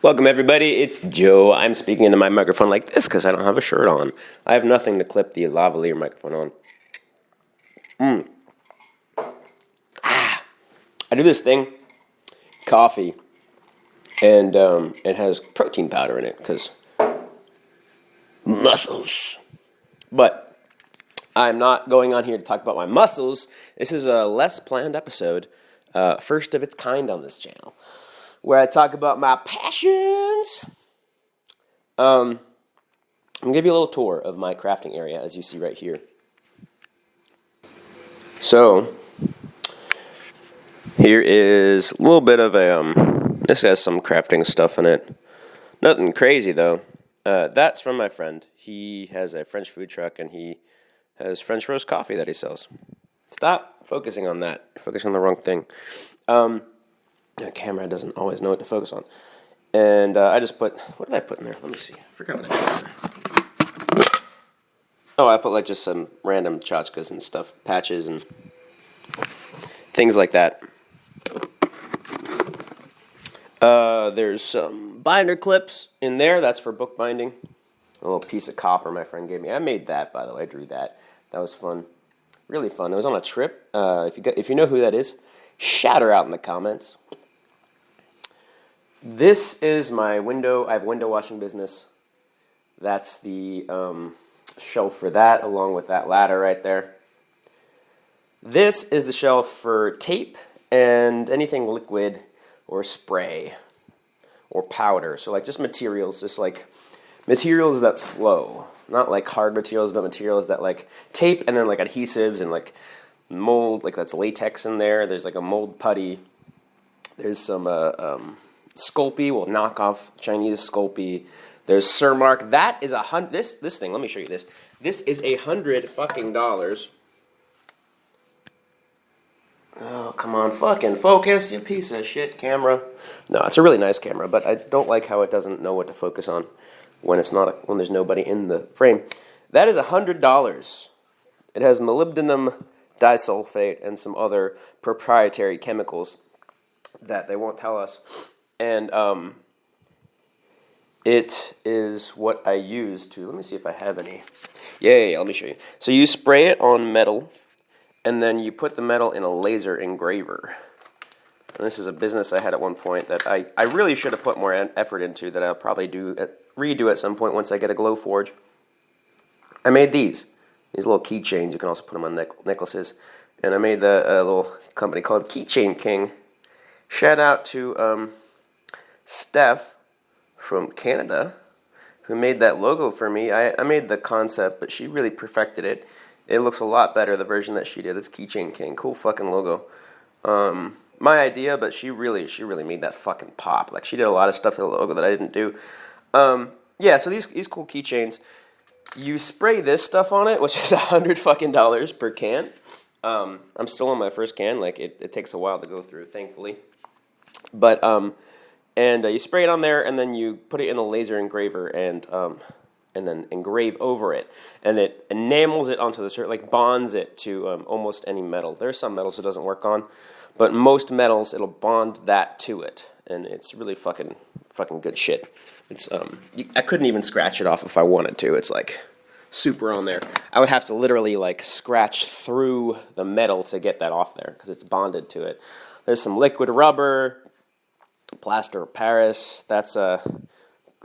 Welcome everybody, it's Joe. I'm speaking into my microphone like this because I don't have a shirt on. I have nothing to clip the lavalier microphone on. I do this thing, coffee, and it has protein powder in it because muscles. But I'm not going on here to talk about my muscles. This is a less planned episode, first of its kind on this channel, where I talk about my passions. I'm going to give you a little tour of my crafting area, as you see right here. So, here is a little bit of a, this has some crafting stuff in it. Nothing crazy, though. That's from my friend. He has a French food truck, and he has French roast coffee that he sells. Stop focusing on that. You're focusing on the wrong thing. The camera doesn't always know what to focus on. And I just put, what did I put in there? Let me see. I forgot what I put in there. Oh, I put like just some random tchotchkes and stuff, patches and things like that. There's some binder clips in there. That's for bookbinding. A little piece of copper my friend gave me. I made that, by the way. I drew that. That was fun. Really fun. It was on a trip. If you know who that is, shout her out in the comments. This is my window. I have a window washing business. That's the shelf for that, along with that ladder right there. This is the shelf for tape and anything liquid or spray or powder. So like just materials, just like materials that flow. Not like hard materials, but materials that like tape and then like adhesives and like mold, like that's latex in there. There's like a mold putty. There's some Sculpey, well, knockoff Chinese Sculpey. There's Surmark. That is this thing, let me show you this. This is $100 fucking dollars. Oh, come on, fucking focus, you piece of shit camera. No, it's a really nice camera, but I don't like how it doesn't know what to focus on when when there's nobody in the frame. That is $100. It has molybdenum disulfate and some other proprietary chemicals that they won't tell us. And it is what I use to, let me see if I have any. Yeah, let me show you. So you spray it on metal, and then you put the metal in a laser engraver. And this is a business I had at one point that I really should have put more effort into, that I'll probably redo at some point once I get a glow forge. I made these little keychains. You can also put them on necklaces. And I made the little company called Keychain King. Shout out to Steph from Canada, who made that logo for me. I made the concept, but she really perfected it. It looks a lot better, the version that she did. It's Keychain King. Cool fucking logo. My idea, but she really made that fucking pop. Like, she did a lot of stuff to the logo that I didn't do. Yeah, so these cool keychains, you spray this stuff on it, which is $100 fucking dollars per can. I'm still on my first can. Like, it takes a while to go through, thankfully. But, and you spray it on there, and then you put it in a laser engraver, and then engrave over it, and it enamels it onto the surface, like bonds it to almost any metal. There's some metals it doesn't work on, but most metals it'll bond that to it, and it's really fucking good shit. It's I couldn't even scratch it off if I wanted to. It's like super on there. I would have to literally like scratch through the metal to get that off there because it's bonded to it. There's some liquid rubber, plaster of Paris. That's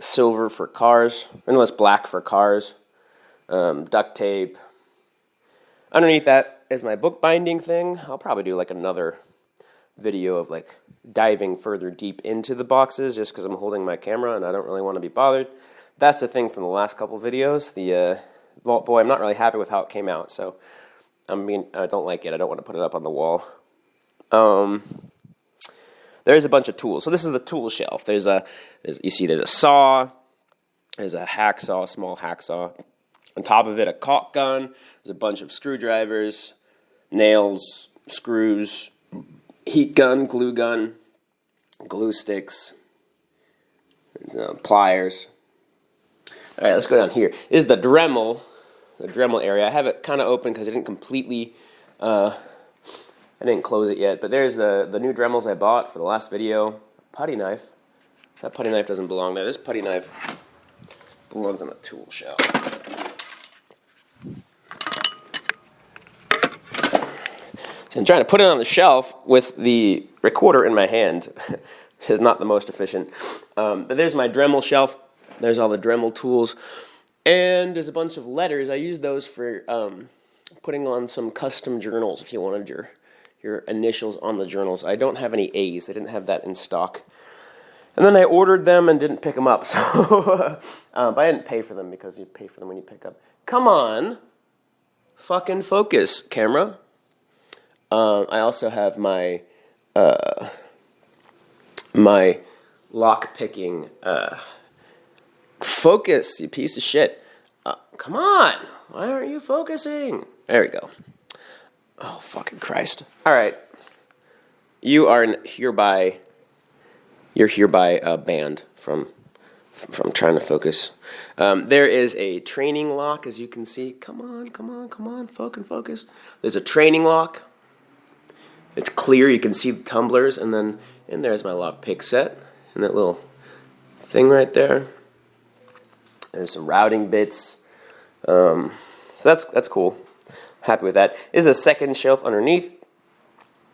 silver for cars. I know it's black for cars. Duct tape. Underneath that is my bookbinding thing. I'll probably do like another video of like diving further deep into the boxes just because I'm holding my camera and I don't really want to be bothered. That's a thing from the last couple videos. The Vault Boy, I'm not really happy with how it came out, so I don't like it. I don't want to put it up on the wall. There's a bunch of tools. So this is the tool shelf. There's a saw, there's a hacksaw, a small hacksaw. On top of it, a caulk gun. There's a bunch of screwdrivers, nails, screws, heat gun, glue sticks, pliers. All right, let's go down here. This is the Dremel area. I have it kind of open because I didn't completely, I didn't close it yet. But there's the new Dremels I bought for the last video. Putty knife. That putty knife doesn't belong there. This putty knife belongs on the tool shelf. So I'm trying to put it on the shelf with the recorder in my hand. Is not the most efficient. But there's my Dremel shelf. There's all the Dremel tools. And there's a bunch of letters. I use those for putting on some custom journals if you wanted your initials on the journals. I don't have any A's. I didn't have that in stock. And then I ordered them and didn't pick them up. So, but I didn't pay for them because you pay for them when you pick up. Come on. Fucking focus, camera. I also have my my lock picking focus, you piece of shit. Come on. Why aren't you focusing? There we go. Oh, fucking Christ. All right. You're hereby banned from trying to focus. There is a training lock, as you can see. Come on, focus. There's a training lock. It's clear, you can see the tumblers, and then in there's my lock pick set, and that little thing right there. There's some routing bits. So that's cool. Happy with that. This is a second shelf underneath.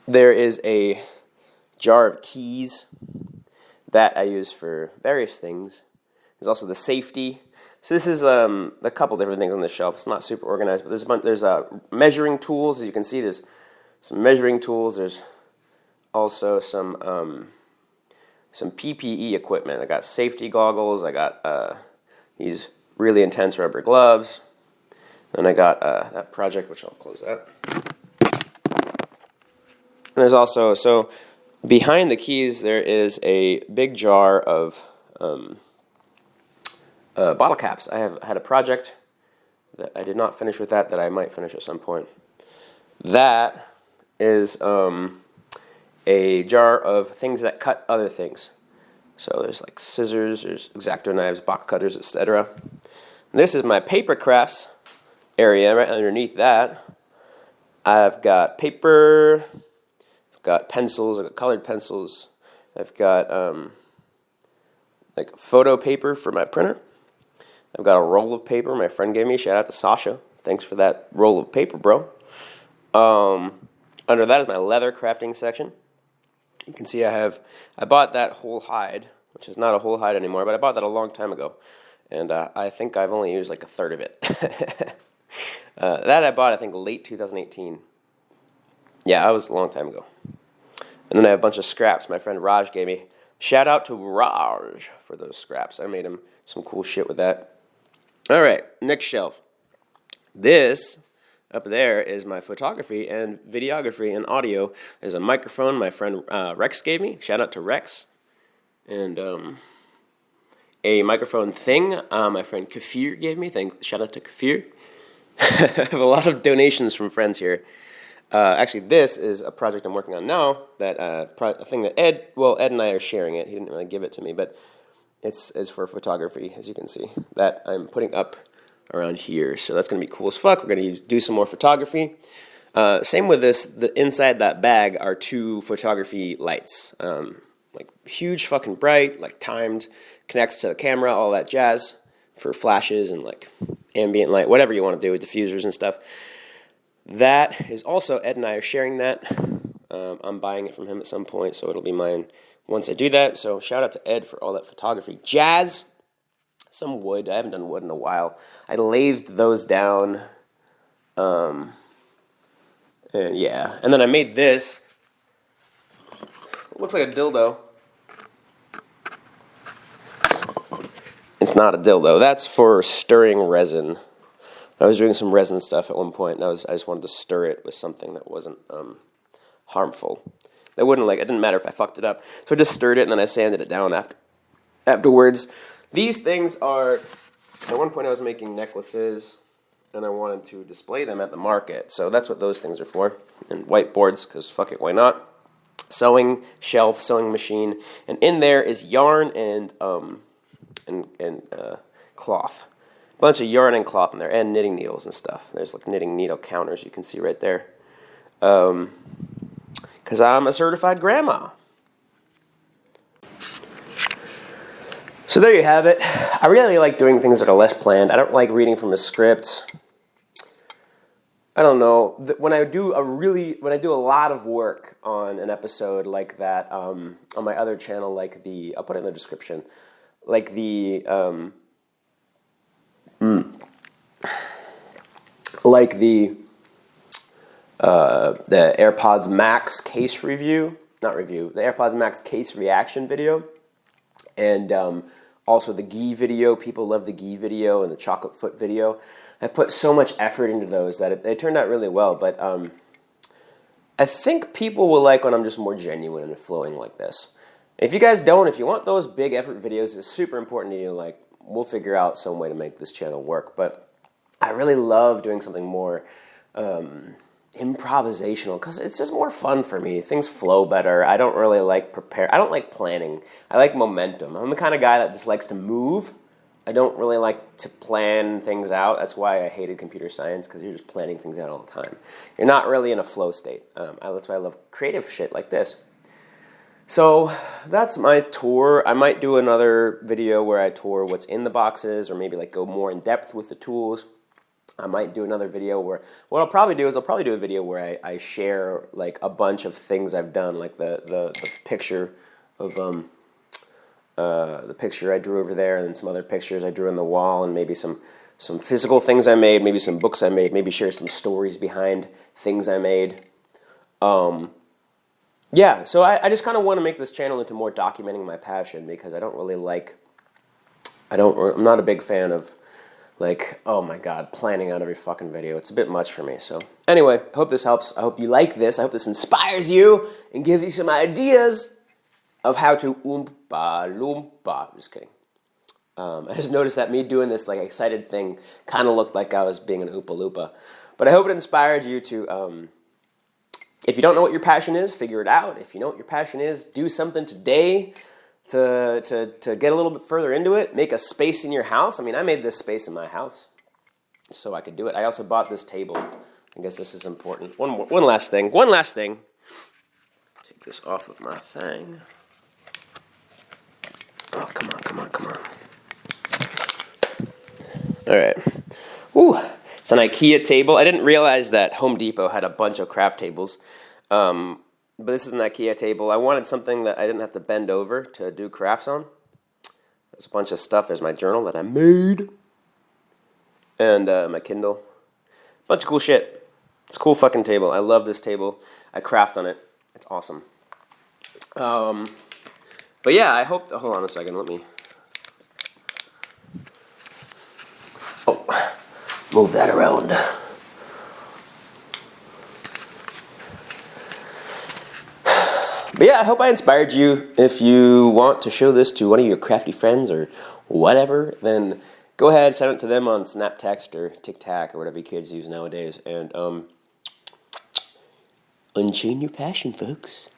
There is a jar of keys that I use for various things. There's also the safety. So this is a couple different things on the shelf. It's not super organized, but there's measuring tools. As you can see, there's some measuring tools. There's also some PPE equipment. I got safety goggles. I got these really intense rubber gloves. Then I got that project, which I'll close that. And there's also, so behind the keys, there is a big jar of bottle caps. I have had a project that I did not finish with that I might finish at some point. That is a jar of things that cut other things. So there's like scissors, there's X-Acto knives, box cutters, etc. This is my paper crafts area. Right underneath that, I've got paper, I've got pencils, I've got colored pencils, I've got like photo paper for my printer. I've got a roll of paper my friend gave me. Shout out to Sasha. Thanks for that roll of paper, bro. Under that is my leather crafting section. You can see I bought that whole hide, which is not a whole hide anymore, but I bought that a long time ago. And I think I've only used like a third of it. That I bought, I think, late 2018. Yeah, that was a long time ago. And then I have a bunch of scraps my friend Raj gave me. Shout out to Raj for those scraps. I made him some cool shit with that. All right, next shelf. This up there is my photography and videography and audio. There's a microphone my friend Rex gave me. Shout out to Rex. And a microphone thing my friend Kafir gave me. Shout out to Kafir. I have a lot of donations from friends here. Actually, this is a project I'm working on now. A thing that Ed and I are sharing it. He didn't really give it to me, but it's for photography, as you can see. That I'm putting up around here. So that's going to be cool as fuck. We're going to do some more photography. Same with this. The inside that bag are 2 photography lights. Like huge fucking bright, like timed, connects to the camera, all that jazz for flashes and like ambient light, whatever you want to do with diffusers and stuff. That is also, Ed and I are sharing that. I'm buying it from him at some point, so it'll be mine once I do that. So shout out to Ed for all that photography jazz. Some wood. I haven't done wood in a while. I lathed those down. And yeah. And then I made this. It looks like a dildo. It's not a dildo. That's for stirring resin. I was doing some resin stuff at one point, and I just wanted to stir it with something that wasn't harmful. That wouldn't it didn't matter if I fucked it up. So I just stirred it, and then I sanded it down afterwards. These things are, at one point I was making necklaces, and I wanted to display them at the market. So that's what those things are for. And whiteboards, because fuck it, why not? Sewing shelf, sewing machine, and in there is yarn and cloth. A bunch of yarn and cloth in there, and knitting needles and stuff. There's like knitting needle counters you can see right there. Because I'm a certified grandma. So there you have it. I really like doing things that are less planned. I don't like reading from a script. I don't know. When I do a lot of work on an episode like that, on my other channel, I'll put it in the description, like the AirPods Max case review, not review, the AirPods Max case reaction video, and also the ghee video. People love the ghee video and the chocolate foot video. I put so much effort into those that they turned out really well, but I think people will like when I'm just more genuine and flowing like this. If you guys don't, if you want those big effort videos, it's super important to you, like, we'll figure out some way to make this channel work, but I really love doing something more improvisational because it's just more fun for me. Things flow better. I don't really like I don't like planning. I like momentum. I'm the kind of guy that just likes to move. I don't really like to plan things out. That's why I hated computer science, because you're just planning things out all the time. You're not really in a flow state. That's why I love creative shit like this. So that's my tour. I might do another video where I tour what's in the boxes, or maybe like go more in depth with the tools. I might do another video where, what I'll probably do a video where I share like a bunch of things I've done, like the picture of the picture I drew over there, and then some other pictures I drew on the wall, and maybe some physical things I made, maybe some books I made, maybe share some stories behind things I made. Yeah, so I just kind of want to make this channel into more documenting my passion, because I don't really like, I'm not a big fan of, like, oh my god, planning out every fucking video. It's a bit much for me. So anyway, I hope this helps. I hope you like this. I hope this inspires you and gives you some ideas of how to oompa loompa. Just kidding. I just noticed that me doing this like excited thing kind of looked like I was being an Oompa Loompa. But I hope it inspired you to, if you don't know what your passion is, figure it out. If you know what your passion is, do something today to get a little bit further into it. Make a space in your house. I mean, I made this space in my house so I could do it. I also bought this table. I guess this is important. One last thing. Take this off of my thing. Oh, come on. All right. Ooh, it's an IKEA table. I didn't realize that Home Depot had a bunch of craft tables. But this is an IKEA table. I wanted something that I didn't have to bend over to do crafts on. There's a bunch of stuff. There's my journal that I made. And my Kindle. Bunch of cool shit. It's a cool fucking table. I love this table. I craft on it. It's awesome. But yeah, I hope... hold on a second. Let me... move that around. But yeah, I hope I inspired you. If you want to show this to one of your crafty friends or whatever, then go ahead, send it to them on Snaptext or TikTok or whatever you kids use nowadays. And unchain your passion, folks.